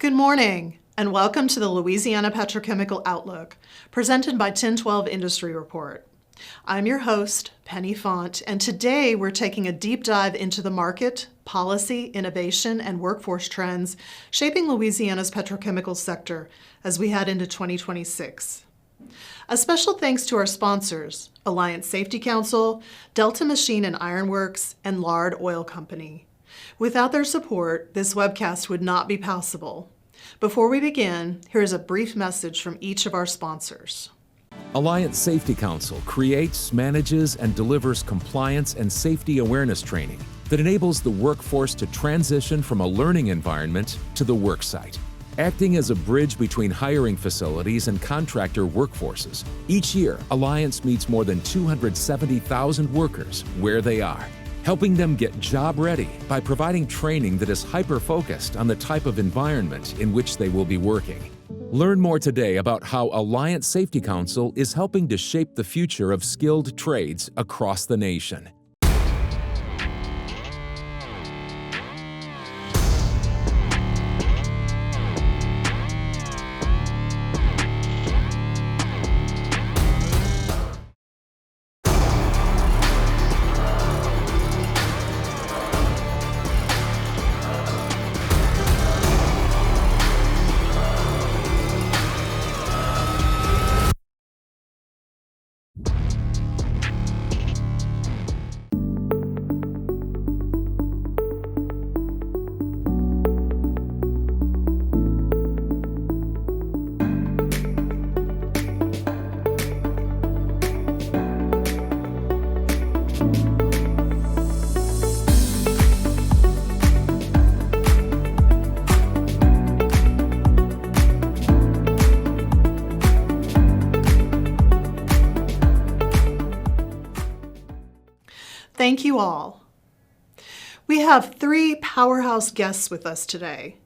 Good morning, and welcome to the Louisiana Petrochemical Outlook, presented by 1012 Industry Report. I'm your host, Penny Font, and today we're taking a deep dive into the market, policy, innovation, and workforce trends shaping Louisiana's petrochemical sector as we head into 2026. A special thanks to our sponsors, Alliance Safety Council, Delta Machine and Iron Works, and Lard Oil Company. Without their support, this webcast would not be possible. Before we begin, here's a brief message from each of our sponsors. Alliance Safety Council creates, manages, and delivers compliance and safety awareness training that enables the workforce to transition from a learning environment to the worksite. Acting as a bridge between hiring facilities and contractor workforces, each year, Alliance meets more than 270,000 workers where they are, helping them get job ready by providing training that is hyper-focused on the type of environment in which they will be working. Learn more today about how Alliance Safety Council is helping to shape the future of skilled trades across the nation. Thank you all. We have three powerhouse guests with us today.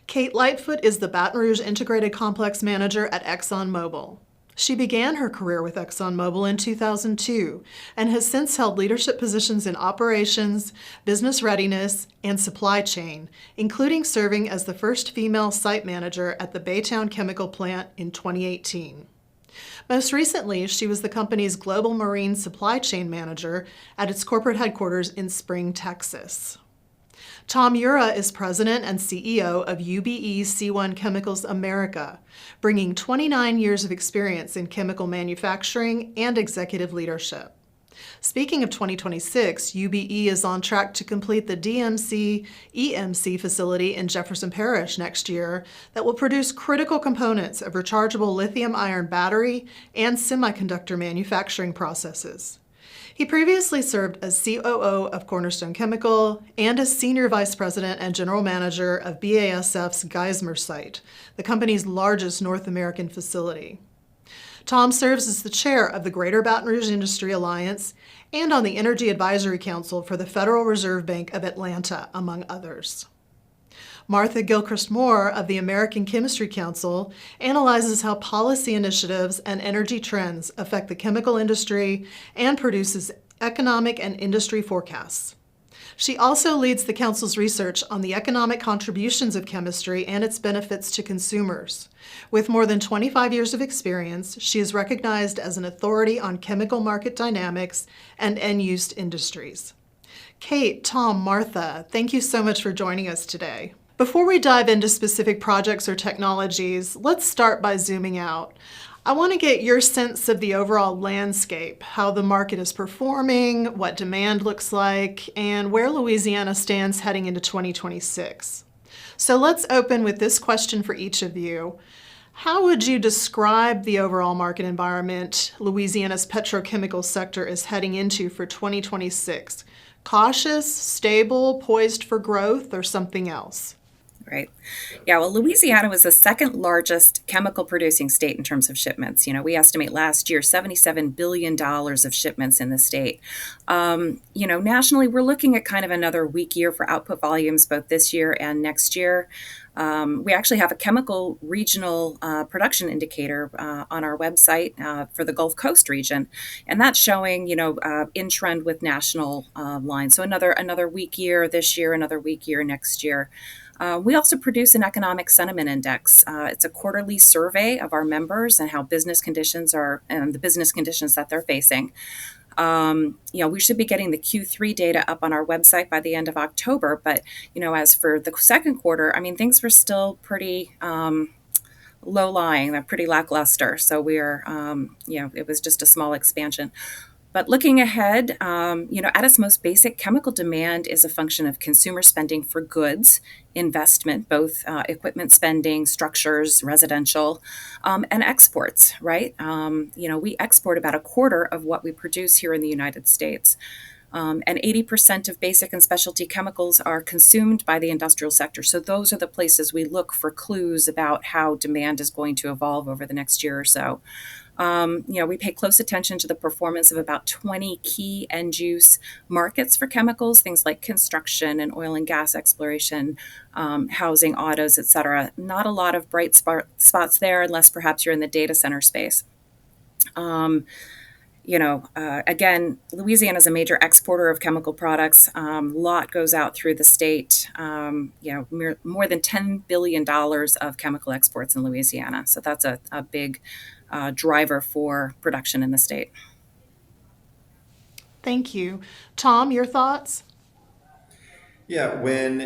Kate Lightfoot is the Baton Rouge Integrated Complex Manager at ExxonMobil. She began her career with ExxonMobil in 2002 and has since held leadership positions in operations, business readiness, and supply chain, including serving as the first female site manager at the Baytown Chemical Plant in 2018. Most recently, she was the company's global marine supply chain manager at its corporate headquarters in Spring, Texas. Tom Yura is president and CEO of UBE C1 Chemicals America, bringing 29 years of experience in chemical manufacturing and executive leadership. Speaking of 2026, UBE is on track to complete the DMC EMC facility in Jefferson Parish next year that will produce critical components of rechargeable lithium-ion battery and semiconductor manufacturing processes. He previously served as COO of Cornerstone Chemical and as Senior Vice President and General Manager of BASF's Geismar site, the company's largest North American facility. Tom serves as the chair of the Greater Baton Rouge Industry Alliance and on the Energy Advisory Council for the Federal Reserve Bank of Atlanta, among others. Martha Gilchrist Moore of the American Chemistry Council analyzes how policy initiatives and energy trends affect the chemical industry and produces economic and industry forecasts. She also leads the Council's research on the economic contributions of chemistry and its benefits to consumers. With more than 25 years of experience, she is recognized as an authority on chemical market dynamics and end-use industries. Kate, Tom, Martha, thank you so much for joining us today. Before we dive into specific projects or technologies, let's start by zooming out. I want to get your sense of the overall landscape, how the market is performing, what demand looks like, and where Louisiana stands heading into 2026. So let's open with this question for each of you. How would you describe the overall market environment Louisiana's petrochemical sector is heading into for 2026? Cautious, stable, poised for growth, or something else? Right. Yeah, well, Louisiana was the second largest chemical producing state in terms of shipments. We estimate last year $77 billion of shipments in the state. Nationally, we're looking at kind of another weak year for output volumes, both this year and next year. We actually have a chemical regional production indicator on our website for the Gulf Coast region, and that's showing, in trend with national lines. So another weak year this year, another weak year next year. We also produce an economic sentiment index. It's a quarterly survey of our members and how business conditions are and the business conditions that they're facing. We should be getting the Q3 data up on our website by the end of October. But, as for the second quarter, things were still pretty low lying, they're pretty lackluster. So it was just a small expansion. But looking ahead, at its most basic, chemical demand is a function of consumer spending for goods, investment, both equipment spending, structures, residential, and exports, right? We export about a quarter of what we produce here in the United States. And 80% of basic and specialty chemicals are consumed by the industrial sector. So those are the places we look for clues about how demand is going to evolve over the next year or so. We pay close attention to the performance of about 20 key end-use markets for chemicals, things like construction and oil and gas exploration, housing, autos, et cetera. Not a lot of bright spots there unless perhaps you're in the data center space. Again, Louisiana is a major exporter of chemical products. A lot goes out through the state. More than $10 billion of chemical exports in Louisiana. So that's a big driver for production in the state. Thank you. Tom, your thoughts? Yeah, when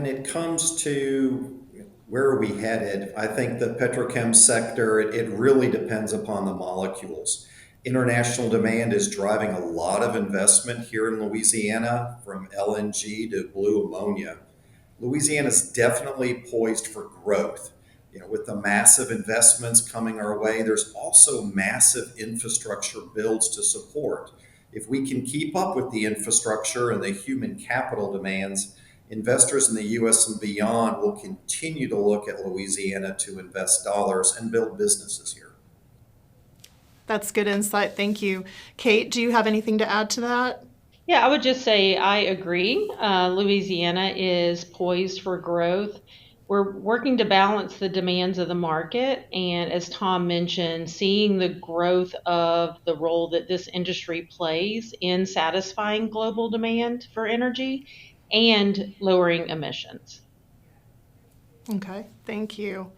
it comes to where are we headed, I think the petrochem sector, it really depends upon the molecules. International demand is driving a lot of investment here in Louisiana, from LNG to blue ammonia. Louisiana is definitely poised for growth. With the massive investments coming our way, there's also massive infrastructure builds to support. If we can keep up with the infrastructure and the human capital demands, investors in the US and beyond will continue to look at Louisiana to invest dollars and build businesses here. That's good insight. Thank you. Kate, do you have anything to add to that? Yeah, I would just say I agree. Louisiana is poised for growth. We're working to balance the demands of the market. And as Tom mentioned, seeing the growth of the role that this industry plays in satisfying global demand for energy and lowering emissions. Okay, thank you.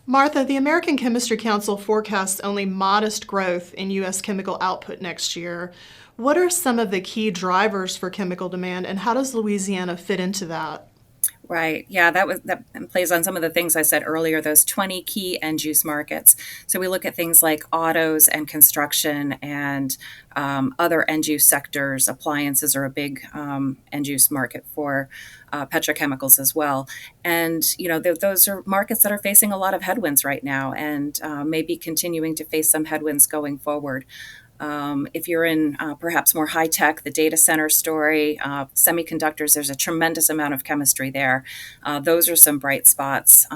Martha, the American Chemistry Council forecasts only modest growth in U.S. chemical output next year. What are some of the key drivers for chemical demand, and how does Louisiana fit into that? Right. Yeah, that plays on some of the things I said earlier, those 20 key end-use markets. So we look at things like autos and construction and other end-use sectors. Appliances are a big end-use market for petrochemicals as well. And, those are markets that are facing a lot of headwinds right now and may be continuing to face some headwinds going forward. If you're in perhaps more high tech, the data center story, semiconductors, there's a tremendous amount of chemistry there. Those are some bright spots.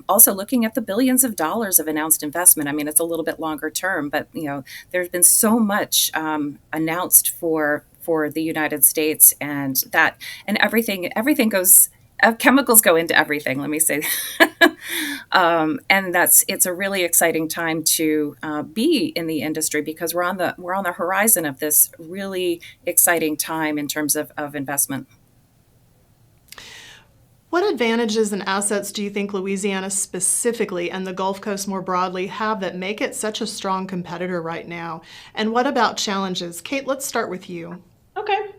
Also looking at the billions of dollars of announced investment. It's a little bit longer term, but there's been so much announced for the United States, and everything goes. Chemicals go into everything, let me say. And it's a really exciting time to be in the industry because we're on the horizon of this really exciting time in terms of investment. What advantages and assets do you think Louisiana specifically and the Gulf Coast more broadly have that make it such a strong competitor right now? And what about challenges? Kate, let's start with you. Okay.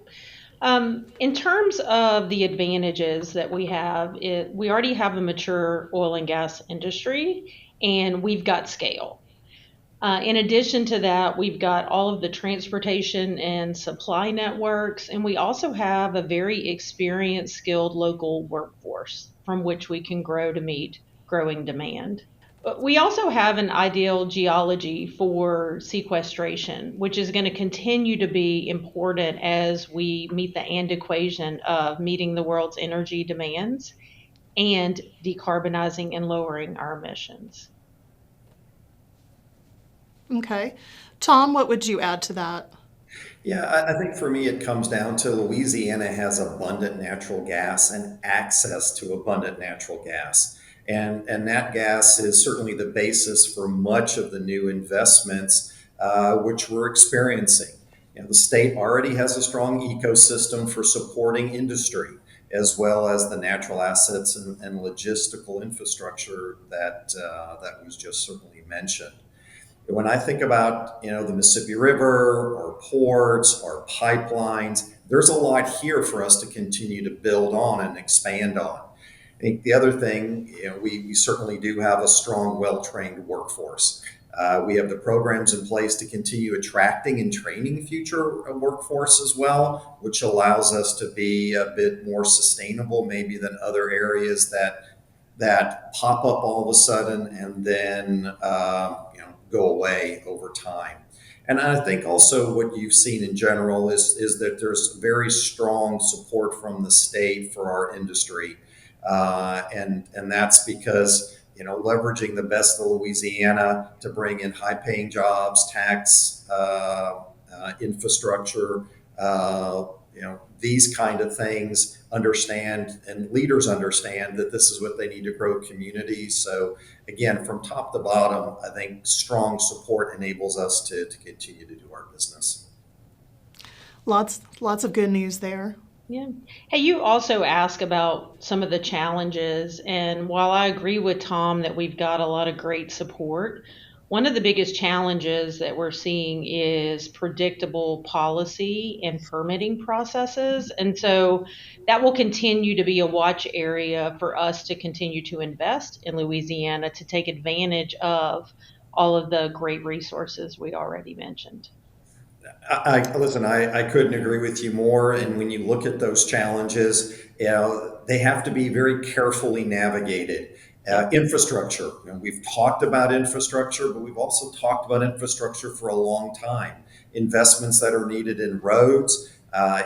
In terms of the advantages that we have, we already have a mature oil and gas industry, and we've got scale. In addition to that, we've got all of the transportation and supply networks, and we also have a very experienced, skilled local workforce from which we can grow to meet growing demand. But we also have an ideal geology for sequestration, which is going to continue to be important as we meet the and equation of meeting the world's energy demands and decarbonizing and lowering our emissions. Okay. Tom, what would you add to that? Yeah, I think for me, it comes down to Louisiana has abundant natural gas and access to abundant natural gas. And that gas is certainly the basis for much of the new investments which we're experiencing. The state already has a strong ecosystem for supporting industry. as well as the natural assets and logistical infrastructure that was just certainly mentioned. When I think about, the Mississippi River or ports or pipelines, there's a lot here for us to continue to build on and expand on. I think the other thing, we certainly do have a strong, well-trained workforce. We have the programs in place to continue attracting and training future workforce as well, which allows us to be a bit more sustainable maybe than other areas that pop up all of a sudden and then go away over time. And I think also what you've seen in general is that there's very strong support from the state for our industry, and that's because leveraging the best of Louisiana to bring in high-paying jobs, tax, infrastructure, these kind of things, understand and leaders understand that this is what they need to grow communities. So again, from top to bottom, I think strong support enables us to continue to do our business. Lots of good news there. Yeah. Hey, you also ask about some of the challenges, and while I agree with Tom that we've got a lot of great support, one of the biggest challenges that we're seeing is predictable policy and permitting processes. And so that will continue to be a watch area for us to continue to invest in Louisiana to take advantage of all of the great resources we already mentioned. I couldn't agree with you more. And when you look at those challenges, they have to be very carefully navigated. Infrastructure, we've talked about infrastructure, but we've also talked about infrastructure for a long time. Investments that are needed in roads,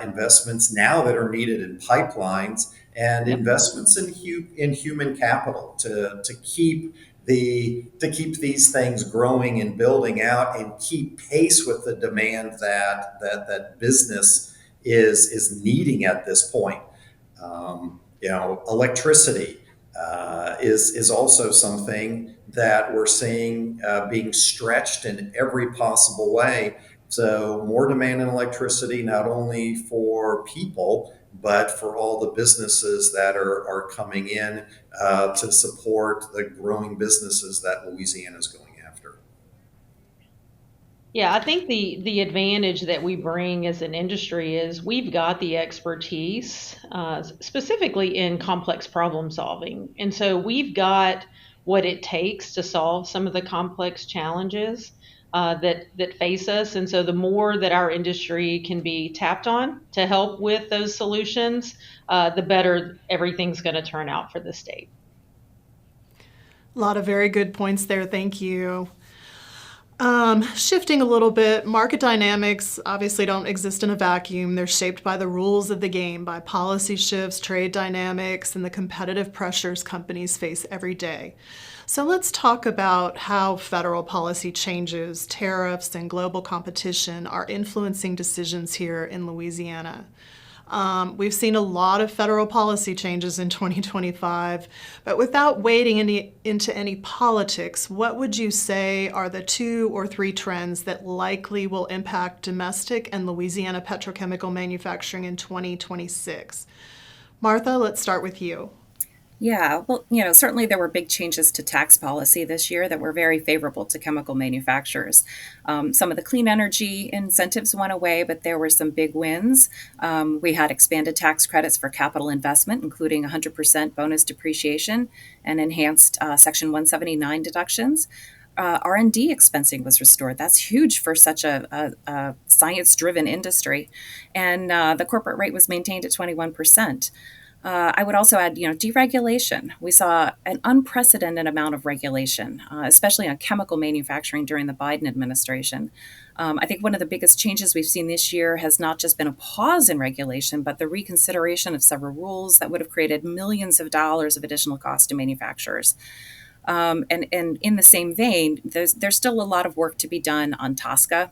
investments now that are needed in pipelines, and investments in human capital to keep these things growing and building out and keep pace with the demand that business is needing at this point. Electricity is also something that we're seeing being stretched in every possible way. So more demand in electricity, not only for people, but for all the businesses that are coming in to support the growing businesses that Louisiana is going after. Yeah, I think the advantage that we bring as an industry is we've got the expertise, specifically in complex problem solving. And so we've got what it takes to solve some of the complex challenges that face us. And so the more that our industry can be tapped on to help with those solutions, the better everything's going to turn out for the state. A lot of very good points there. Thank you. Shifting a little bit, market dynamics obviously don't exist in a vacuum. They're shaped by the rules of the game, by policy shifts, trade dynamics, and the competitive pressures companies face every day. So let's talk about how federal policy changes, tariffs, and global competition are influencing decisions here in Louisiana. We've seen a lot of federal policy changes in 2025, but without wading into any politics, what would you say are the 2 or 3 trends that likely will impact domestic and Louisiana petrochemical manufacturing in 2026? Martha, let's start with you. Yeah, well, certainly there were big changes to tax policy this year that were very favorable to chemical manufacturers. Some of the clean energy incentives went away, but there were some big wins. We had expanded tax credits for capital investment, including 100% bonus depreciation and enhanced Section 179 deductions. R&D expensing was restored. That's huge for such a science-driven industry. And the corporate rate was maintained at 21%. I would also add, deregulation. We saw an unprecedented amount of regulation, especially on chemical manufacturing during the Biden administration. I think one of the biggest changes we've seen this year has not just been a pause in regulation, but the reconsideration of several rules that would have created millions of dollars of additional cost to manufacturers. And in the same vein, there's still a lot of work to be done on TSCA.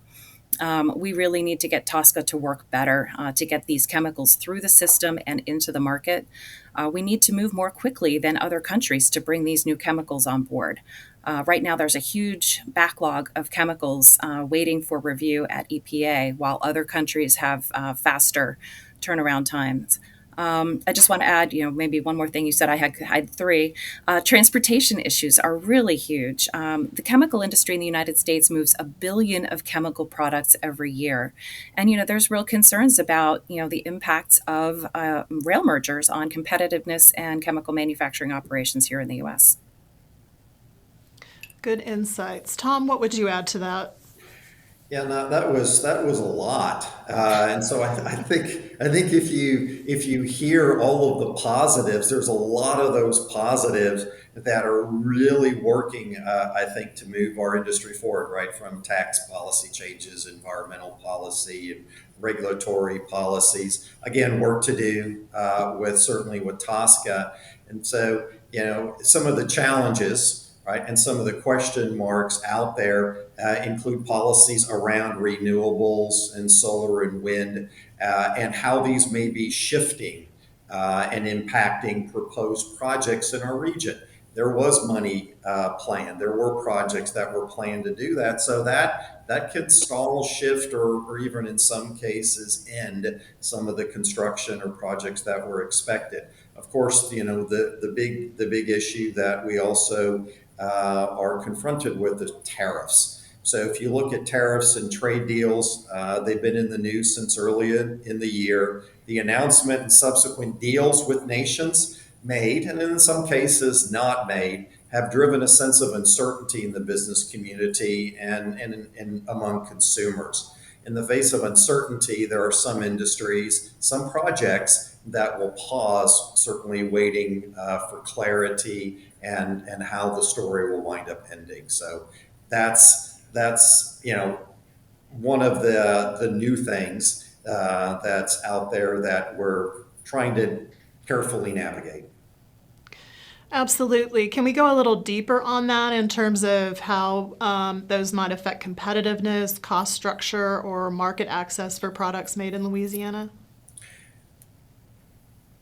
We really need to get TSCA to work better to get these chemicals through the system and into the market. We need to move more quickly than other countries to bring these new chemicals on board. Right now, there's a huge backlog of chemicals waiting for review at EPA, while other countries have faster turnaround times. I just want to add, maybe one more thing. You said I had three. Transportation issues are really huge. The chemical industry in the United States moves 1 billion of chemical products every year, and there's real concerns about the impacts of rail mergers on competitiveness and chemical manufacturing operations here in the U.S. Good insights. Tom, what would you add to that? Yeah, no, that was a lot, and so I think if you hear all of the positives, there's a lot of those positives that are really working. I think to move our industry forward, right, from tax policy changes, environmental policy, and regulatory policies. Again, work to do with certainly with Tosca, and so some of the challenges, right? And some of the question marks out there include policies around renewables and solar and wind, and how these may be shifting and impacting proposed projects in our region. There was money planned. There were projects that were planned to do that. So that could stall, shift, or even in some cases end some of the construction or projects that were expected. Of course, the big issue that we also are confronted with is tariffs. So if you look at tariffs and trade deals, they've been in the news since early in the year. The announcement and subsequent deals with nations made, and in some cases not made, have driven a sense of uncertainty in the business community and among consumers. In the face of uncertainty, there are some industries, some projects that will pause, certainly waiting for clarity and how the story will wind up ending. So that's one of the new things that's out there that we're trying to carefully navigate. Absolutely. Can we go a little deeper on that in terms of how those might affect competitiveness, cost structure, or market access for products made in Louisiana?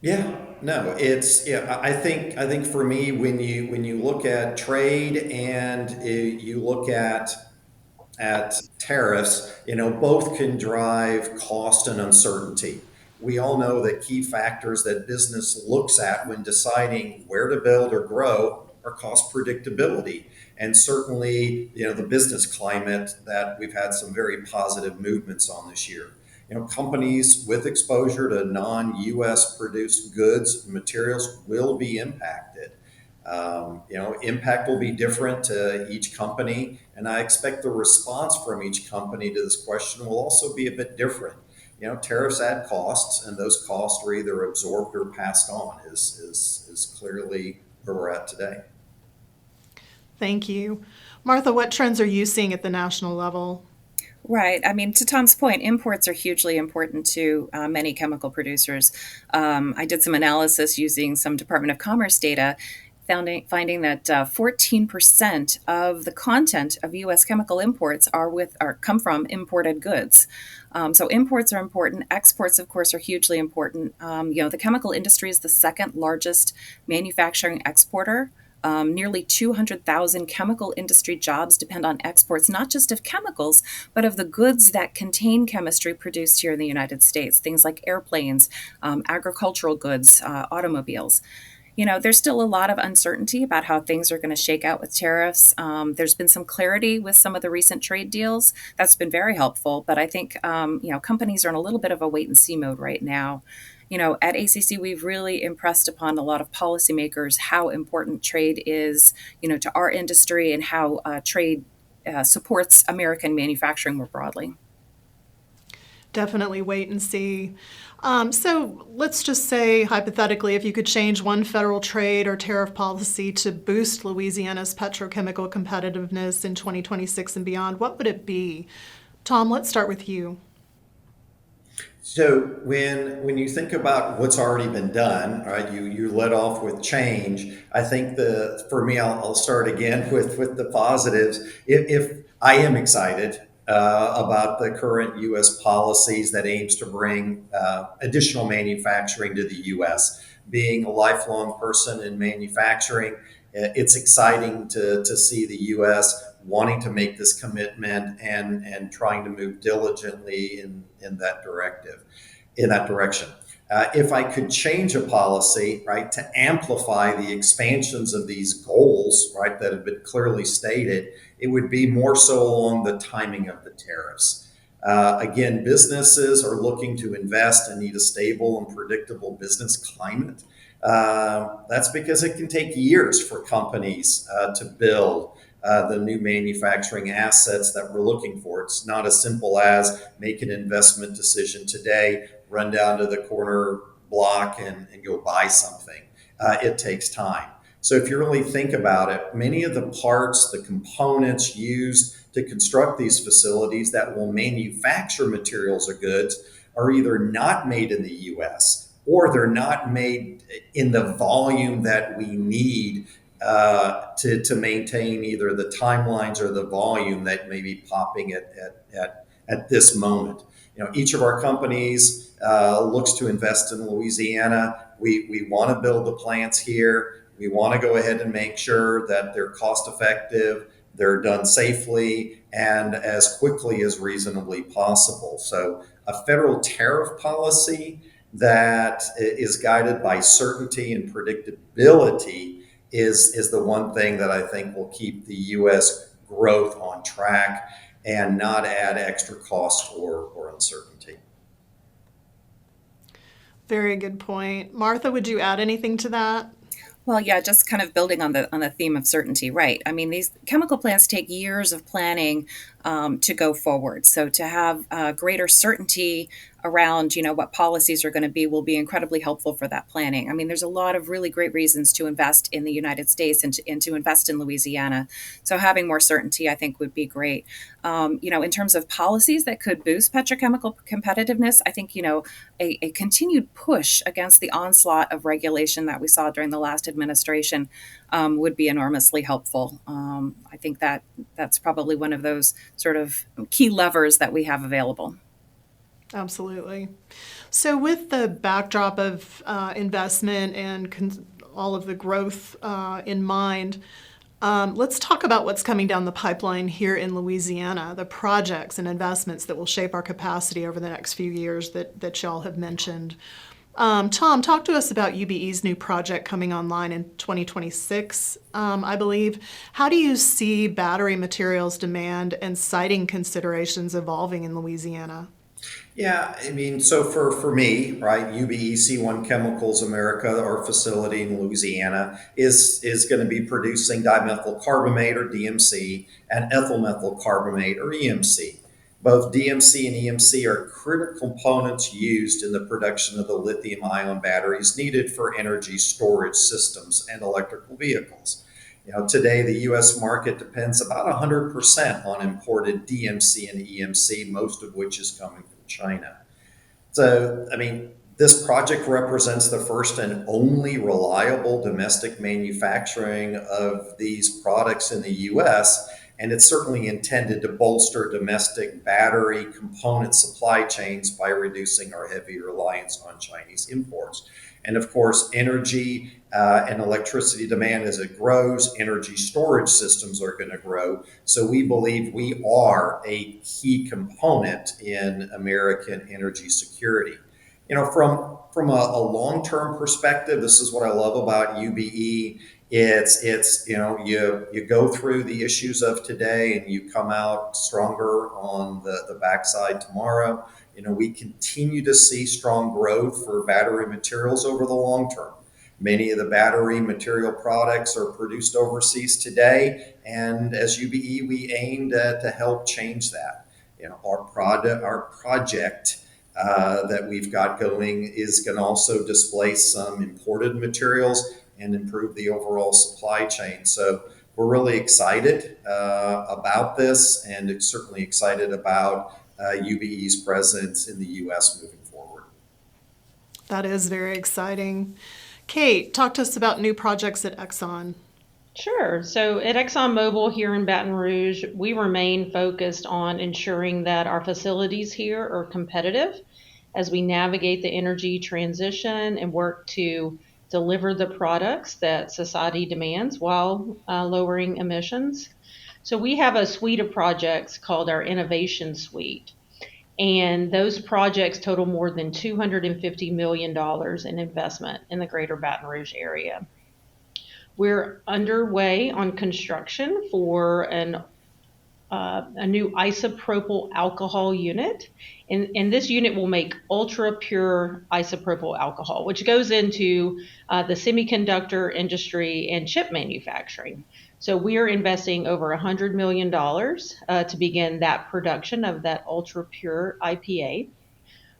Yeah, no, it's yeah. I think for me, when you look at trade and you look at tariffs, both can drive cost and uncertainty. We all know that key factors that business looks at when deciding where to build or grow are cost predictability. And certainly, the business climate that we've had some very positive movements on this year. Companies with exposure to non-US produced goods and materials will be impacted. Impact will be different to each company, and I expect the response from each company to this question will also be a bit different. Tariffs add costs, and those costs are either absorbed or passed on. Is clearly where we're at today. Thank you. Martha, what trends are you seeing at the national level? Right. I mean, to Tom's point, imports are hugely important to many chemical producers. I did some analysis using some Department of Commerce data, finding that 14% of the content of U.S. chemical imports come from imported goods. So imports are important. Exports, of course, are hugely important. The chemical industry is the second largest manufacturing exporter. Nearly 200,000 chemical industry jobs depend on exports, not just of chemicals, but of the goods that contain chemistry produced here in the United States, things like airplanes, agricultural goods, automobiles. There's still a lot of uncertainty about how things are going to shake out with tariffs. There's been some clarity with some of the recent trade deals. That's been very helpful. But I think, companies are in a little bit of a wait and see mode right now. At ACC, we've really impressed upon a lot of policymakers how important trade is, to our industry and how trade supports American manufacturing more broadly. Definitely wait and see. So let's just say, hypothetically, if you could change one federal trade or tariff policy to boost Louisiana's petrochemical competitiveness in 2026 and beyond, what would it be? Tom, let's start with you. So when you think about what's already been done, right, you led off with change. I think for me, I'll start again with the positives. If I am excited about the current U.S. policies that aims to bring additional manufacturing to the U.S. Being a lifelong person in manufacturing, it's exciting to see the U.S. wanting to make this commitment and trying to move diligently in that direction. If I could change a policy, right, to amplify the expansions of these goals, right, that have been clearly stated, it would be more so along the timing of the tariffs. Again, businesses are looking to invest and need a stable and predictable business climate. That's because it can take years for companies to build the new manufacturing assets that we're looking for. It's not as simple as make an investment decision today, run down to the corner block and go buy something. It takes time. So if you really think about it, many of the parts, the components used to construct these facilities that will manufacture materials or goods are either not made in the US or they're not made in the volume that we need to maintain either the timelines or the volume that may be popping at this moment. Each of our companies looks to invest in Louisiana. We want to build the plants here. We want to go ahead and make sure that they're cost effective, they're done safely, and as quickly as reasonably possible. So a federal tariff policy that is guided by certainty and predictability is the one thing that I think will keep the U.S. growth on track and not add extra cost or uncertainty. Very good point. Martha, would you add anything to that? Well, yeah, just kind of building on the theme of certainty, right? I mean, these chemical plants take years of planning to go forward. So to have greater certainty around, what policies are going to be will be incredibly helpful for that planning. I mean, there's a lot of really great reasons to invest in the United States and to invest in Louisiana. So having more certainty, I think, would be great. In terms of policies that could boost petrochemical competitiveness, I think, a continued push against the onslaught of regulation that we saw during the last administration would be enormously helpful. I think that's probably one of those sort of key levers that we have available. Absolutely. So with the backdrop of investment and all of the growth in mind, let's talk about what's coming down the pipeline here in Louisiana, the projects and investments that will shape our capacity over the next few years that y'all have mentioned. Tom, talk to us about UBE's new project coming online in 2026, I believe. How do you see battery materials demand and siting considerations evolving in Louisiana? Yeah, I mean, so for me, right, UBE C1 Chemicals America, our facility in Louisiana, is going to be producing dimethyl carbamate or DMC and ethyl methyl carbamate or EMC. Both DMC and EMC are critical components used in the production of the lithium ion batteries needed for energy storage systems and electrical vehicles. Today the U.S. market depends about 100% on imported DMC and EMC, most of which is coming from China. So, I mean, this project represents the first and only reliable domestic manufacturing of these products in the U.S., and it's certainly intended to bolster domestic battery component supply chains by reducing our heavy reliance on Chinese imports. And of course, energy and electricity demand as it grows, energy storage systems are going to grow. So we believe we are a key component in American energy security. From a long-term perspective, this is what I love about UBE. It's you go through the issues of today and you come out stronger on the backside tomorrow. We continue to see strong growth for battery materials over the long term. Many of the battery material products are produced overseas today, and as UBE, we aim to help change that. Our project that we've got going is going to also displace some imported materials and improve the overall supply chain. So we're really excited about this, and certainly excited about UBE's presence in the U.S. moving forward. That is very exciting. Kate, talk to us about new projects at Exxon. Sure. So at ExxonMobil here in Baton Rouge, we remain focused on ensuring that our facilities here are competitive as we navigate the energy transition and work to deliver the products that society demands while lowering emissions. So we have a suite of projects called our Innovation Suite. And those projects total more than $250 million in investment in the greater Baton Rouge area. We're underway on construction for a new isopropyl alcohol unit. And this unit will make ultra pure isopropyl alcohol, which goes into the semiconductor industry and chip manufacturing. So we are investing over $100 million to begin that production of that ultra pure IPA.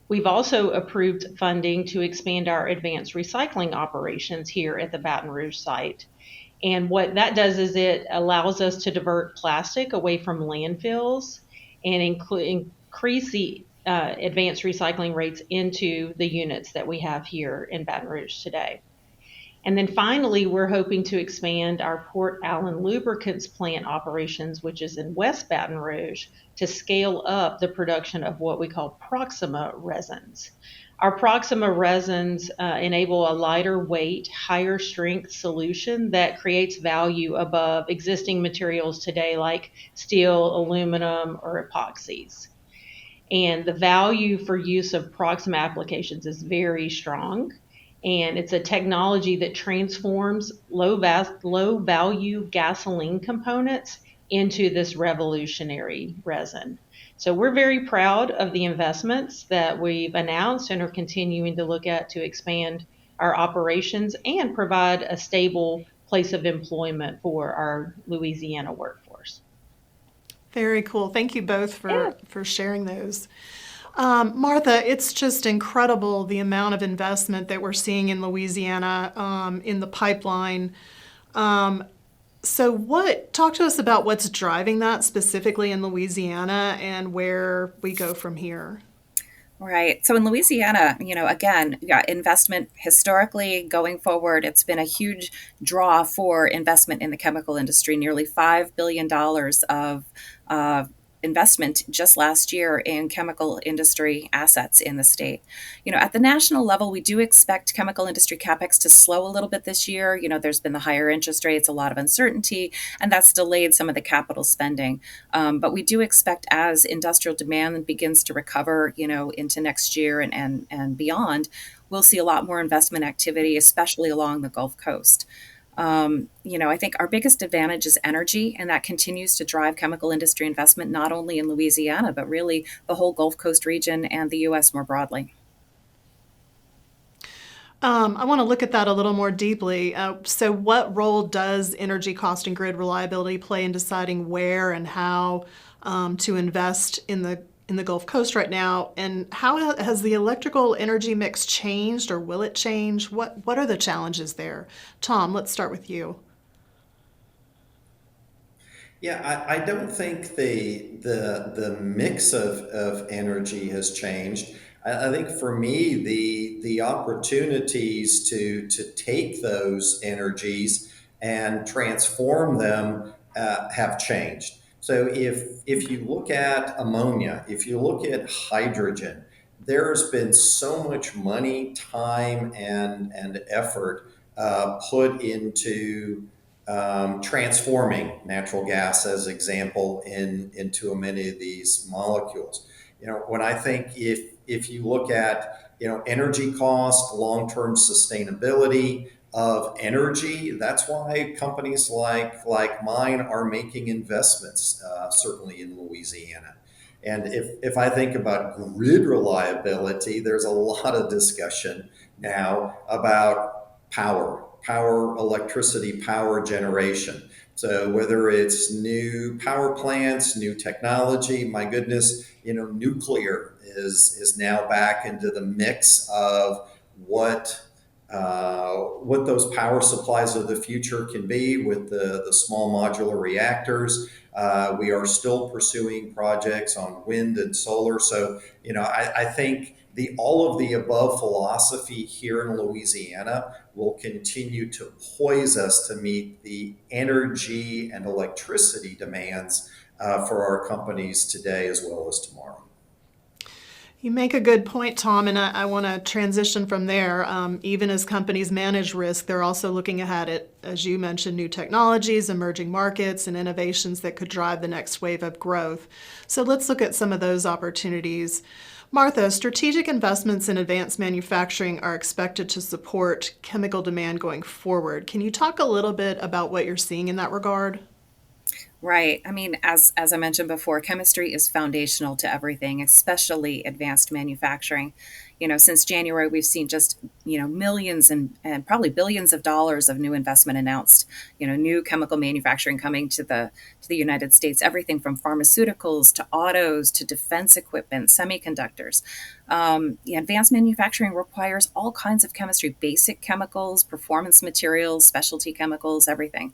We've also approved funding to expand our advanced recycling operations here at the Baton Rouge site. And what that does is it allows us to divert plastic away from landfills and increase the advanced recycling rates into the units that we have here in Baton Rouge today. And then finally, we're hoping to expand our Port Allen lubricants plant operations, which is in West Baton Rouge, to scale up the production of what we call Proxima resins. Our Proxima resins enable a lighter weight, higher strength solution that creates value above existing materials today like steel, aluminum, or epoxies. And the value for use of Proxima applications is very strong. And it's a technology that transforms low value gasoline components into this revolutionary resin. So we're very proud of the investments that we've announced and are continuing to look at to expand our operations and provide a stable place of employment for our Louisiana workforce. Very cool. Thank you both for sharing those. Martha, it's just incredible the amount of investment that we're seeing in Louisiana in the pipeline. Talk to us about what's driving that specifically in Louisiana and where we go from here. Right. So in Louisiana, again, investment historically going forward, it's been a huge draw for investment in the chemical industry, nearly $5 billion of investment just last year in chemical industry assets in the state. At the national level, we do expect chemical industry capex to slow a little bit this year. There's been the higher interest rates, a lot of uncertainty, and that's delayed some of the capital spending. But we do expect as industrial demand begins to recover, into next year and beyond, we'll see a lot more investment activity, especially along the Gulf Coast. I think our biggest advantage is energy, and that continues to drive chemical industry investment, not only in Louisiana, but really the whole Gulf Coast region and the U.S. more broadly. I want to look at that a little more deeply. So what role does energy cost and grid reliability play in deciding where and how to invest in the Gulf Coast right now? And how has the electrical energy mix changed, or will it change? What are the challenges there? Tom, let's start with you. Yeah, I don't think the mix of energy has changed. I think for me, the opportunities to take those energies and transform them have changed. So if you look at ammonia, if you look at hydrogen, there's been so much money, time, and effort put into transforming natural gas, as example, into many of these molecules. When I think if you look at energy cost, long-term sustainability of energy, that's why companies like mine are making investments, certainly in Louisiana. And if I think about grid reliability, there's a lot of discussion now about power, electricity, power generation. So whether it's new power plants, new technology, my goodness, nuclear is now back into the mix of what those power supplies of the future can be with the small modular reactors. We are still pursuing projects on wind and solar. So, I think the all of the above philosophy here in Louisiana will continue to poise us to meet the energy and electricity demands for our companies today as well as tomorrow. You make a good point, Tom, and I want to transition from there. Even as companies manage risk, they're also looking ahead at, as you mentioned, new technologies, emerging markets, and innovations that could drive the next wave of growth. So let's look at some of those opportunities. Martha, strategic investments in advanced manufacturing are expected to support chemical demand going forward. Can you talk a little bit about what you're seeing in that regard? Right. I mean, as I mentioned before, chemistry is foundational to everything, especially advanced manufacturing. Since January, we've seen just millions and probably billions of dollars of new investment announced. New chemical manufacturing coming to the United States. Everything from pharmaceuticals to autos to defense equipment, semiconductors. Advanced manufacturing requires all kinds of chemistry, basic chemicals, performance materials, specialty chemicals, everything.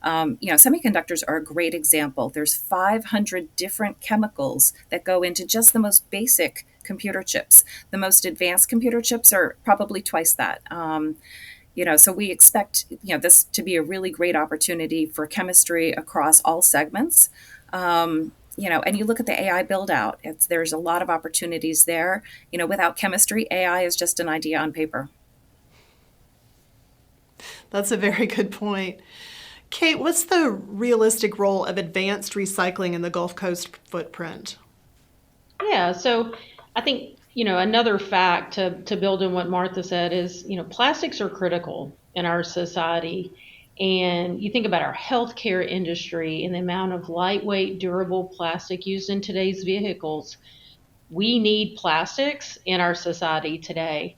Semiconductors are a great example. There's 500 different chemicals that go into just the most basic computer chips. The most advanced computer chips are probably twice that. So we expect this to be a really great opportunity for chemistry across all segments. And you look at the AI build out. There's a lot of opportunities there. Without chemistry, AI is just an idea on paper. That's a very good point. Kate, what's the realistic role of advanced recycling in the Gulf Coast footprint? Yeah, so I think, another fact to build on what Martha said is, plastics are critical in our society. And you think about our healthcare industry and the amount of lightweight, durable plastic used in today's vehicles. We need plastics in our society today.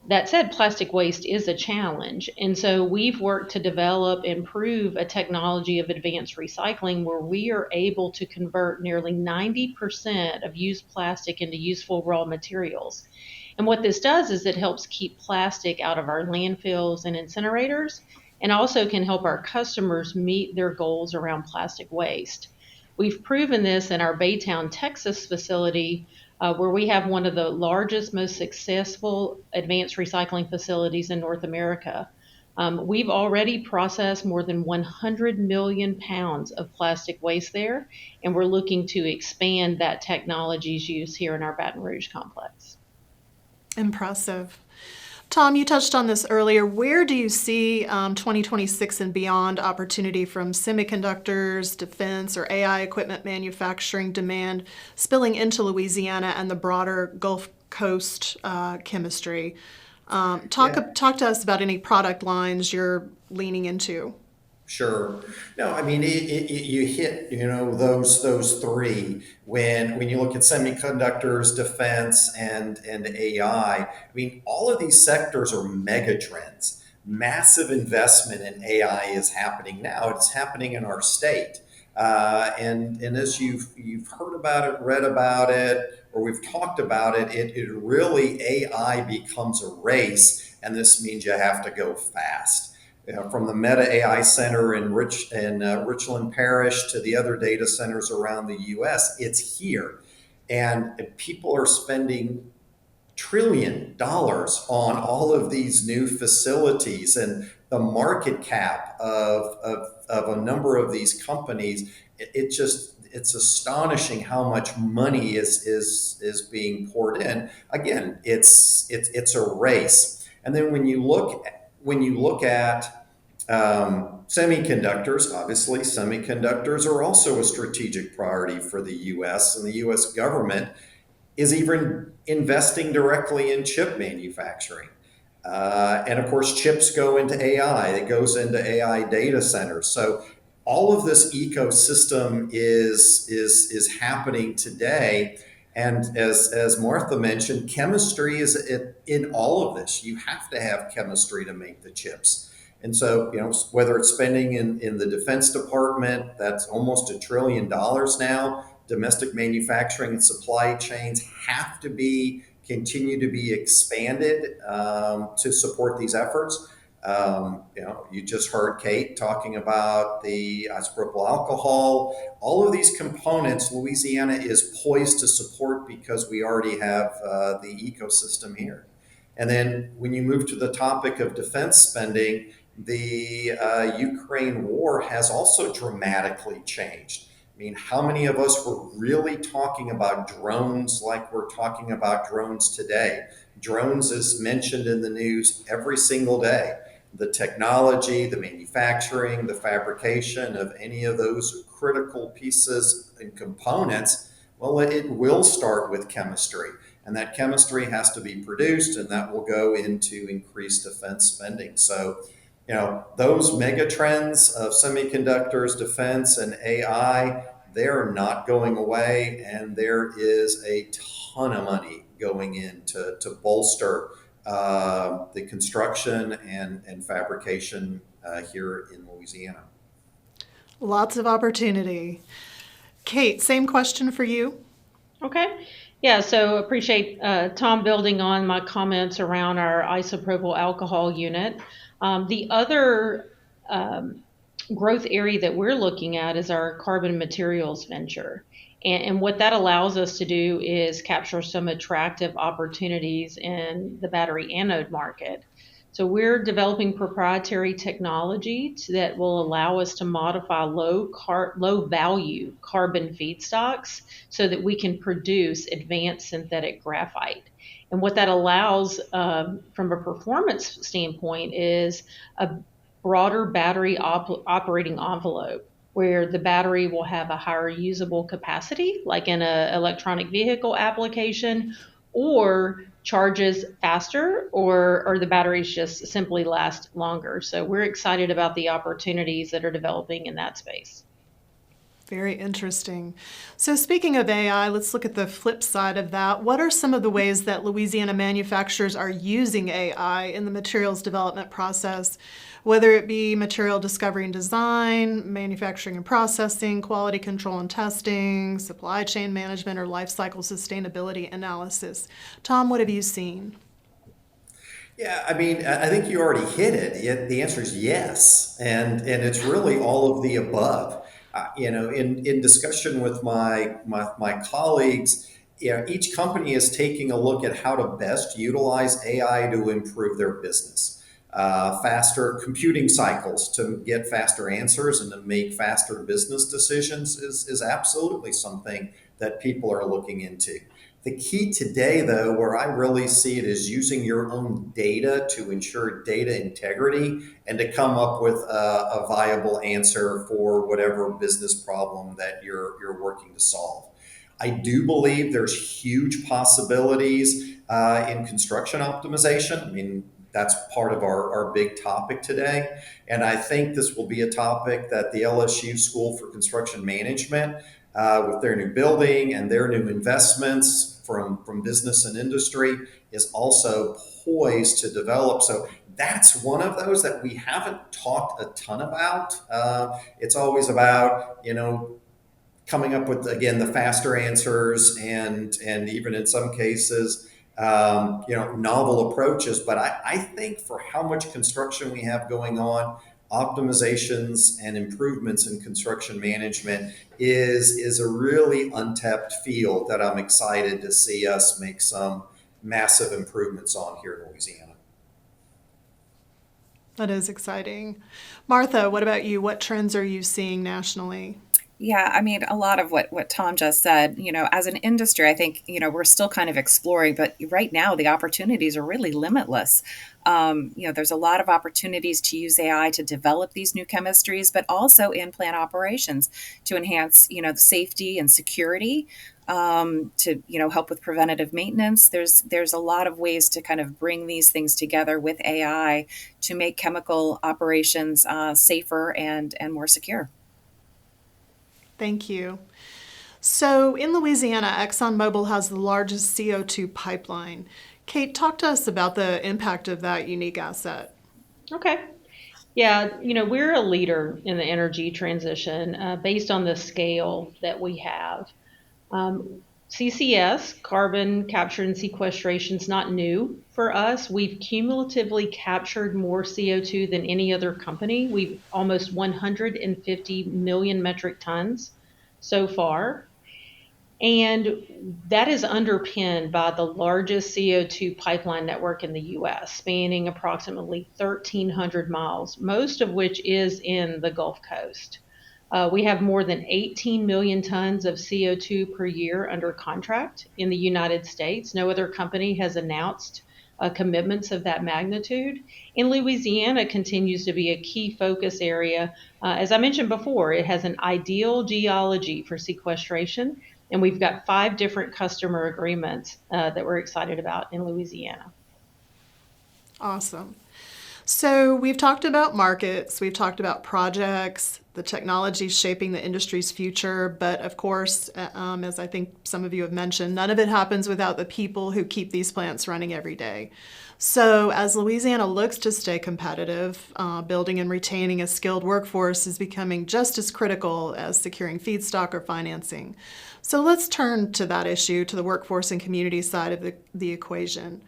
That said, plastic waste is a challenge. And so we've worked to develop and prove a technology of advanced recycling where we are able to convert nearly 90% of used plastic into useful raw materials. And what this does is it helps keep plastic out of our landfills and incinerators, and also can help our customers meet their goals around plastic waste. We've proven this in our Baytown, Texas facility, where we have one of the largest, most successful advanced recycling facilities in North America. We've already processed more than 100 million pounds of plastic waste there, and we're looking to expand that technology's use here in our Baton Rouge complex. Impressive. Tom, you touched on this earlier. Where do you see 2026 and beyond opportunity from semiconductors, defense, or AI equipment manufacturing demand spilling into Louisiana and the broader Gulf Coast chemistry? Talk to us about any product lines you're leaning into. Sure. No, I mean, you hit, those three when you look at semiconductors, defense, and AI. I mean, all of these sectors are mega trends. Massive investment in AI is happening now. It's happening in our state. And as you've heard about it, read about it, or we've talked about it, it really, AI becomes a race, and this means you have to go fast. From the Meta AI Center in Richland Parish to the other data centers around the U.S., it's here. And people are spending $1 trillion on all of these new facilities, and the market cap of a number of these companies, it's astonishing how much money is being poured in. Again, it's a race. And then when you look at semiconductors, obviously, semiconductors are also a strategic priority for the U.S., and the U.S. government is even investing directly in chip manufacturing. And of course, chips go into AI, it goes into AI data centers. So all of this ecosystem is happening today. And as Martha mentioned, chemistry is in all of this. You have to have chemistry to make the chips. And so, whether it's spending in the Defense Department, that's almost $1 trillion now. Domestic manufacturing and supply chains have to continue to be expanded to support these efforts. You just heard Kate talking about the isopropyl alcohol. All of these components, Louisiana is poised to support because we already have the ecosystem here. And then when you move to the topic of defense spending, the Ukraine war has also dramatically changed. mean, how many of us were really talking about drones like we're talking about drones today? Drones is mentioned in the news every single day. The technology, the manufacturing, the fabrication of any of those critical pieces and components, well, it will start with chemistry. And that chemistry has to be produced, and that will go into increased defense spending. So, those mega trends of semiconductors, defense, and AI, they're not going away. And there is a ton of money going in to bolster the construction and fabrication here in Louisiana. Lots of opportunity. Kate, same question for you. Okay. Yeah, so appreciate Tom building on my comments around our isopropyl alcohol unit. The other growth area that we're looking at is our carbon materials venture. And what that allows us to do is capture some attractive opportunities in the battery anode market. So we're developing proprietary technology that will allow us to modify low value carbon feedstocks so that we can produce advanced synthetic graphite. And what that allows from a performance standpoint is a broader battery operating envelope where the battery will have a higher usable capacity, like in an electronic vehicle application, or charges faster, or the batteries just simply last longer. So we're excited about the opportunities that are developing in that space. Very interesting. So speaking of AI, let's look at the flip side of that. What are some of the ways that Louisiana manufacturers are using AI in the materials development process, whether it be material discovery and design, manufacturing and processing, quality control and testing, supply chain management, or life cycle sustainability analysis? Tom, what have you seen? Yeah, I mean, I think you already hit it. The answer is yes, and it's really all of the above. In discussion with my colleagues, each company is taking a look at how to best utilize AI to improve their business. Faster computing cycles to get faster answers and to make faster business decisions is absolutely something that people are looking into. The key today, though, where I really see it is using your own data to ensure data integrity and to come up with a viable answer for whatever business problem that you're working to solve. I do believe there's huge possibilities in construction optimization. I mean, that's part of our big topic today. And I think this will be a topic that the LSU School for Construction Management, with their new building and their new investments from business and industry, is also poised to develop. So that's one of those that we haven't talked a ton about. It's always about, coming up with, again, the faster answers and even in some cases, novel approaches. But I think for how much construction we have going on, optimizations and improvements in construction management is a really untapped field that I'm excited to see us make some massive improvements on here in Louisiana. That is exciting. Martha, what about you? What trends are you seeing nationally? Yeah, I mean, a lot of what Tom just said, as an industry, I think, we're still kind of exploring, but right now the opportunities are really limitless. There's a lot of opportunities to use AI to develop these new chemistries, but also in plant operations to enhance, the safety and security, to, help with preventative maintenance. There's a lot of ways to kind of bring these things together with AI to make chemical operations safer and more secure. Thank you. So in Louisiana, ExxonMobil has the largest CO2 pipeline. Kate, talk to us about the impact of that unique asset. Okay. Yeah, we're a leader in the energy transition based on the scale that we have. CCS, carbon capture and sequestration, is not new for us. We've cumulatively captured more CO2 than any other company. We've almost 150 million metric tons so far. And that is underpinned by the largest CO2 pipeline network in the US, spanning approximately 1,300 miles, most of which is in the Gulf Coast. We have more than 18 million tons of CO2 per year under contract in the United States. No other company has announced commitments of that magnitude. And Louisiana continues to be a key focus area. As I mentioned before, it has an ideal geology for sequestration, and we've got 5 different customer agreements that we're excited about in Louisiana. Awesome. So we've talked about markets, we've talked about projects, the technology shaping the industry's future, but of course, as I think some of you have mentioned, none of it happens without the people who keep these plants running every day. So as Louisiana looks to stay competitive, building and retaining a skilled workforce is becoming just as critical as securing feedstock or financing. So let's turn to that issue, to the workforce and community side of the equation.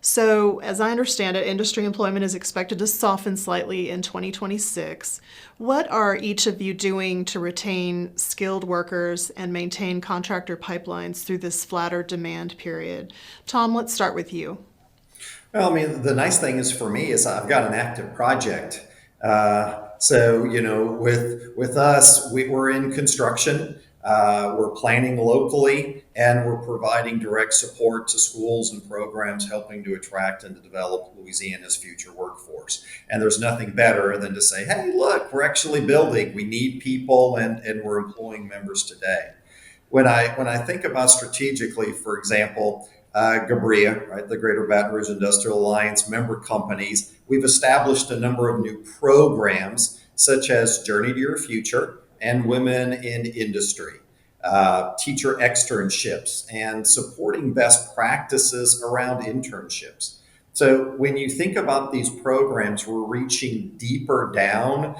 So, as I understand it, industry employment is expected to soften slightly in 2026. What are each of you doing to retain skilled workers and maintain contractor pipelines through this flatter demand period? Tom, let's start with you. Well, I mean, the nice thing is for me is I've got an active project. With us, we're in construction. We're planning locally, and we're providing direct support to schools and programs helping to attract and to develop Louisiana's future workforce. And there's nothing better than to say, hey, look, we're actually building. We need people, and we're employing members today. When I think about strategically, for example, GABRIA, right, the Greater Baton Rouge Industrial Alliance member companies, we've established a number of new programs such as Journey to Your Future and Women in Industry, teacher externships, and supporting best practices around internships. So when you think about these programs, we're reaching deeper down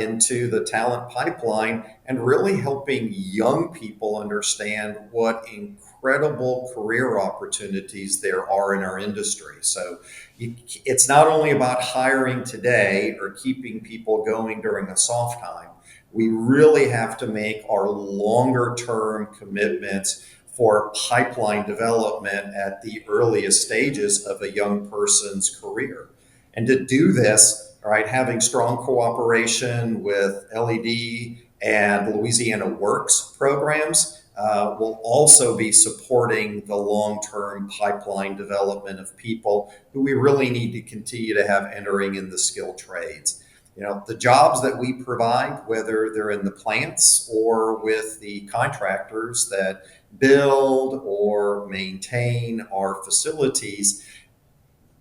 into the talent pipeline and really helping young people understand what incredible career opportunities there are in our industry. So it's not only about hiring today or keeping people going during a soft time. We really have to make our longer term commitments for pipeline development at the earliest stages of a young person's career. And to do this, all right, having strong cooperation with LED and Louisiana Works programs will also be supporting the long-term pipeline development of people who we really need to continue to have entering in the skilled trades. You know, the jobs that we provide, whether they're in the plants or with the contractors that build or maintain our facilities,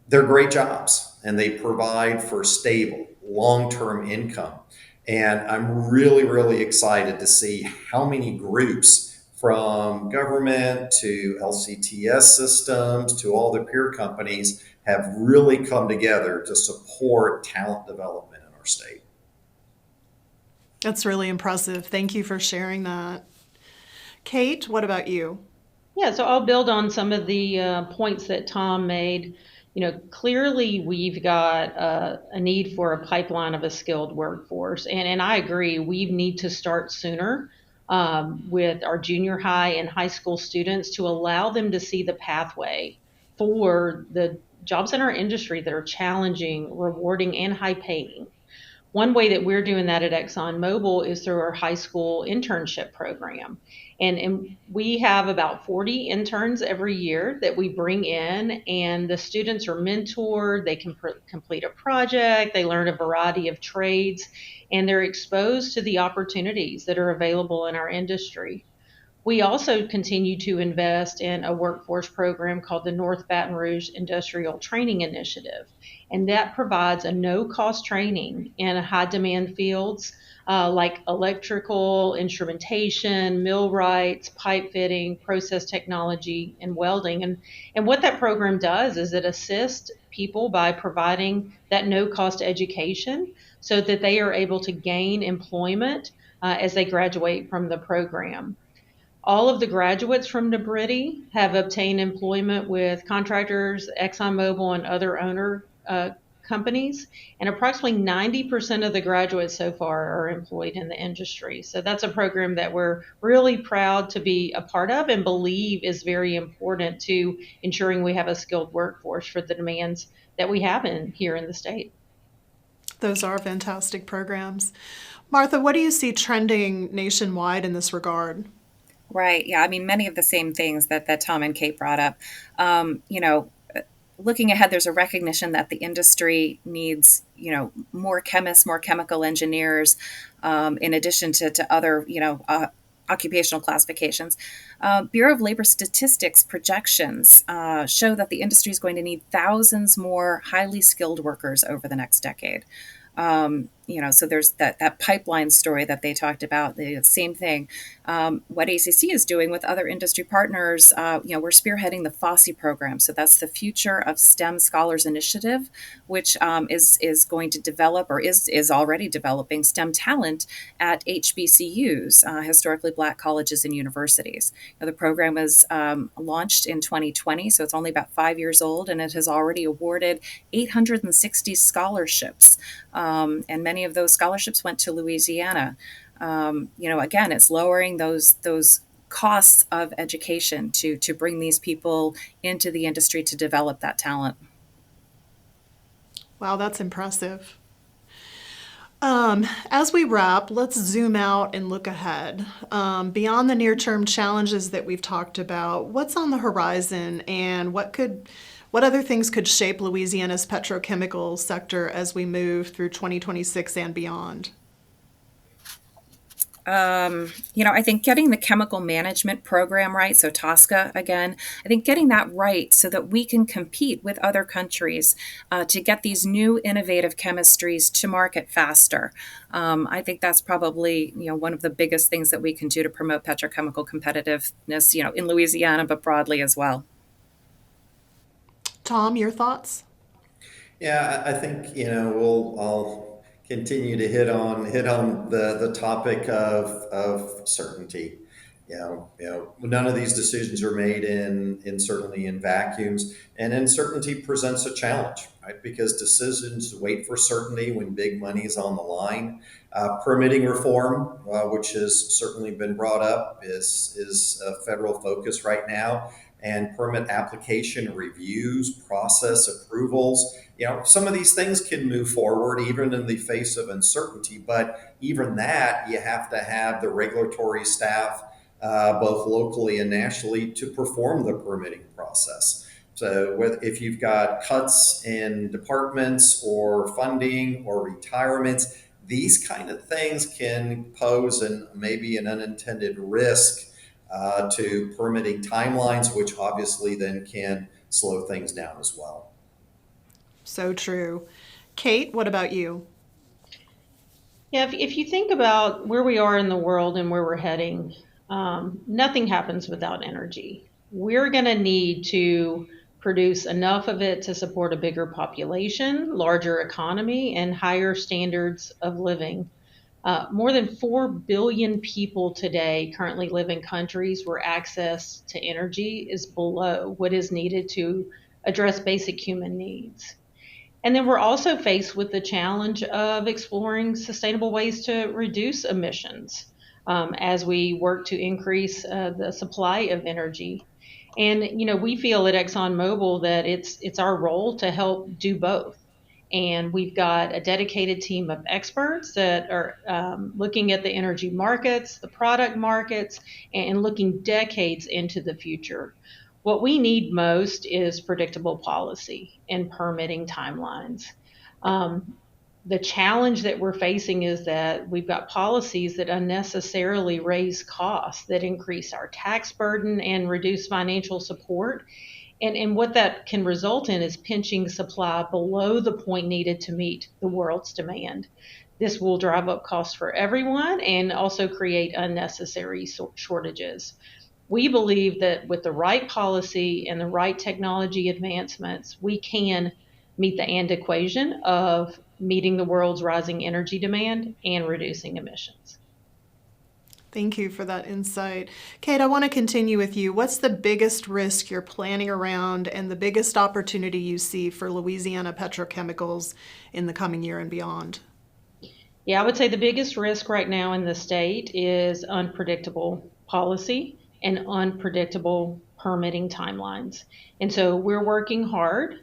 they're great jobs and they provide for stable, long-term income. And I'm really, really excited to see how many groups from government to LCTS systems to all the peer companies have really come together to support talent development in our state. That's really impressive. Thank you for sharing that. Kate, what about you? Yeah, so I'll build on some of the points that Tom made. You know, clearly we've got a need for a pipeline of a skilled workforce, and I agree. We need to start sooner with our junior high and high school students to allow them to see the pathway for the jobs in our industry that are challenging, rewarding, and high paying. One way that we're doing that at ExxonMobil is through our high school internship program. And we have about 40 interns every year that we bring in, and the students are mentored. They can complete a project, they learn a variety of trades, and they're exposed to the opportunities that are available in our industry. We also continue to invest in a workforce program called the North Baton Rouge Industrial Training Initiative, and that provides a no-cost training in high-demand fields like electrical, instrumentation, millwrights, pipe fitting, process technology, and welding. And what that program does is it assists people by providing that no-cost education so that they are able to gain employment as they graduate from the program. All of the graduates from NBRIDI have obtained employment with contractors, ExxonMobil, and other owner companies, and approximately 90% of the graduates so far are employed in the industry. So that's a program that we're really proud to be a part of and believe is very important to ensuring we have a skilled workforce for the demands that we have here in the state. Those are fantastic programs. Martha, what do you see trending nationwide in this regard? Right. Yeah. I mean, many of the same things that Tom and Kate brought up. You know, looking ahead, there's a recognition that the industry needs, more chemists, more chemical engineers, in addition to other, occupational classifications. Bureau of Labor Statistics projections show that the industry is going to need thousands more highly skilled workers over the next decade. So there's that pipeline story that they talked about, the same thing. What ACC is doing with other industry partners, we're spearheading the FOSSI program. So that's the Future of STEM Scholars Initiative, which is going to develop, or is already developing, STEM talent at HBCUs, historically Black colleges and universities. The program was launched in 2020, so it's only about 5 years old, and it has already awarded 860 scholarships. And many of those scholarships went to Louisiana. Again, it's lowering those costs of education to bring these people into the industry to develop that talent. Wow, that's impressive. As we wrap, let's zoom out and look ahead. Beyond the near-term challenges that we've talked about, what's on the horizon, and what other things could shape Louisiana's petrochemical sector as we move through 2026 and beyond? I think getting the chemical management program right, so TSCA again, I think getting that right so that we can compete with other countries to get these new innovative chemistries to market faster. I think that's probably, one of the biggest things that we can do to promote petrochemical competitiveness, in Louisiana, but broadly as well. Tom, your thoughts? Yeah, I think I'll continue to hit on the topic of certainty. None of these decisions are made in certainly in vacuums, and uncertainty presents a challenge, right? Because decisions wait for certainty when big money is on the line. Permitting reform, which has certainly been brought up, is a federal focus right now, and permit application reviews, process approvals. Some of these things can move forward even in the face of uncertainty, but even that, you have to have the regulatory staff, both locally and nationally, to perform the permitting process. So if you've got cuts in departments or funding or retirements, these kind of things can pose maybe an unintended risk to permitting timelines, which obviously then can slow things down as well. So true. Kate, what about you? Yeah, if you think about where we are in the world and where we're heading, nothing happens without energy. We're going to need to produce enough of it to support a bigger population, larger economy, and higher standards of living. More than 4 billion people today currently live in countries where access to energy is below what is needed to address basic human needs. And then we're also faced with the challenge of exploring sustainable ways to reduce emissions as we work to increase the supply of energy. And we feel at ExxonMobil that it's our role to help do both. And we've got a dedicated team of experts that are looking at the energy markets, the product markets, and looking decades into the future. What we need most is predictable policy and permitting timelines. The challenge that we're facing is that we've got policies that unnecessarily raise costs, that increase our tax burden and reduce financial support. And what that can result in is pinching supply below the point needed to meet the world's demand. This will drive up costs for everyone and also create unnecessary shortages. We believe that with the right policy and the right technology advancements, we can meet the and equation of meeting the world's rising energy demand and reducing emissions. Thank you for that insight. Kate, I want to continue with you. What's the biggest risk you're planning around and the biggest opportunity you see for Louisiana petrochemicals in the coming year and beyond? Yeah, I would say the biggest risk right now in the state is unpredictable policy and unpredictable permitting timelines. And so we're working hard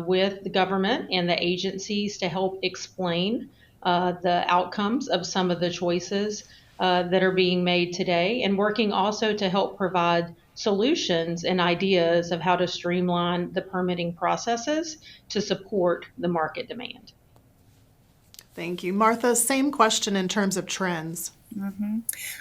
with the government and the agencies to help explain the outcomes of some of the choices that are being made today, and working also to help provide solutions and ideas of how to streamline the permitting processes to support the market demand. Thank you. Martha, same question in terms of trends.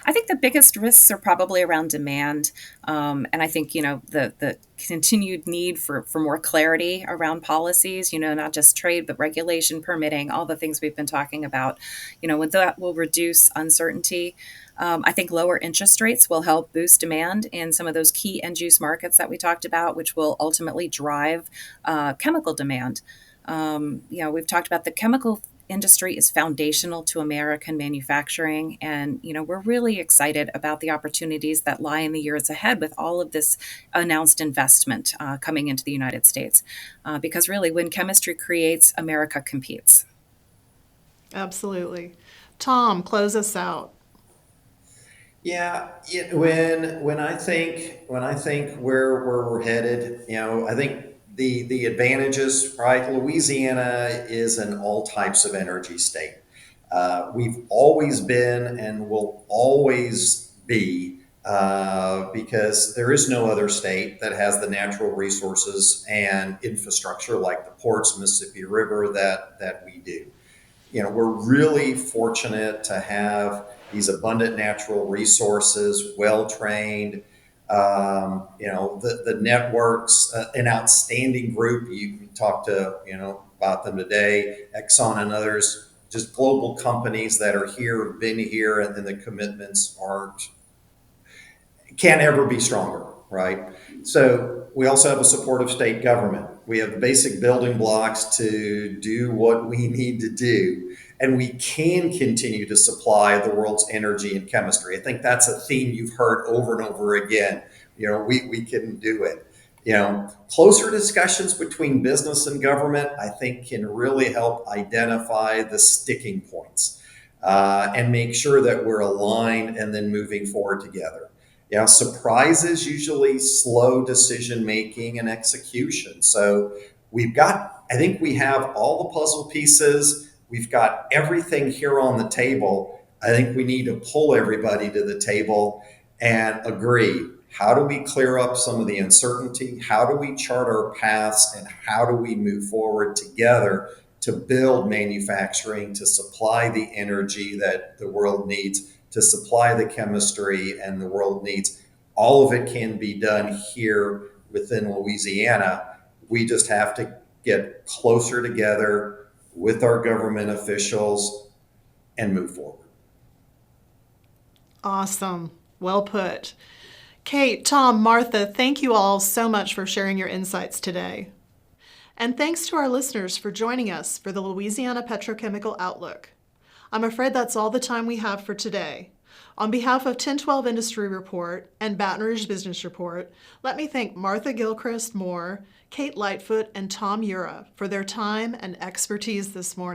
I think the biggest risks are probably around demand. And I think, the continued need for more clarity around policies, not just trade, but regulation, permitting, all the things we've been talking about, that will reduce uncertainty. I think lower interest rates will help boost demand in some of those key end use markets that we talked about, which will ultimately drive chemical demand. We've talked about the chemical industry is foundational to American manufacturing. And, we're really excited about the opportunities that lie in the years ahead with all of this announced investment coming into the United States. Because really, when chemistry creates, America competes. Absolutely. Tom, close us out. Yeah, when I think where we're headed, I think the advantages, right? Louisiana is an all types of energy state. We've always been and will always be because there is no other state that has the natural resources and infrastructure like the ports, Mississippi River that we do. We're really fortunate to have these abundant natural resources, well trained, the networks, an outstanding group. You talked to, about them today, Exxon and others, just global companies that are here, have been here, and then the commitments can't ever be stronger, right? So we also have a supportive state government. We have the basic building blocks to do what we need to do. And we can continue to supply the world's energy and chemistry. I think that's a theme you've heard over and over again. We can do it. Closer discussions between business and government, I think, can really help identify the sticking points and make sure that we're aligned and then moving forward together. Surprises usually slow decision making and execution. So I think we have all the puzzle pieces. We've got everything here on the table. I think we need to pull everybody to the table and agree. How do we clear up some of the uncertainty? How do we chart our paths? And how do we move forward together to build manufacturing, to supply the energy that the world needs, to supply the chemistry and the world needs? All of it can be done here within Louisiana. We just have to get closer together with our government officials and move forward. Awesome. Well put. Kate, Tom, Martha, thank you all so much for sharing your insights today. And thanks to our listeners for joining us for the Louisiana Petrochemical Outlook. I'm afraid that's all the time we have for today. On behalf of 1012 Industry Report and Baton Rouge Business Report, let me thank Martha Gilchrist Moore, Kate Lightfoot, and Tom Yura for their time and expertise this morning.